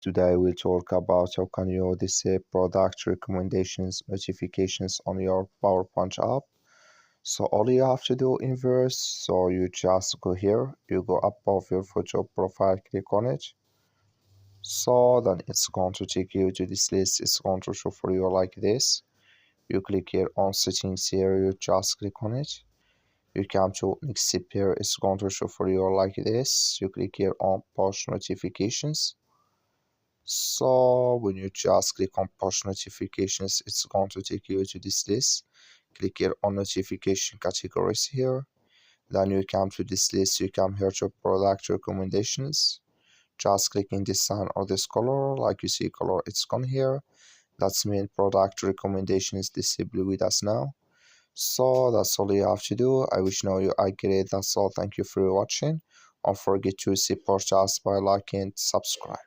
Today we'll talk about how can you display product recommendations notifications on your PowerPoint app. So all you have to do in verse, so you just go here, you go above your photo profile, click on it. So then it's going to take you to this list. It's going to show for you like this. You click here on settings here, you just click on it. You come to next step here, it's going to show for you like this. You click here on push notifications. So when you just click on push notifications, it's going to take you to this list. Click here on notification categories here. Then you come to this list, you come here to product recommendations. Just clicking this sign or this color, like you see color, it's gone here. That's mean product recommendations disabled with us now. So that's all you have to do. I wish now you are great. That's all. Thank you for watching. Don't forget to support us by liking and subscribe.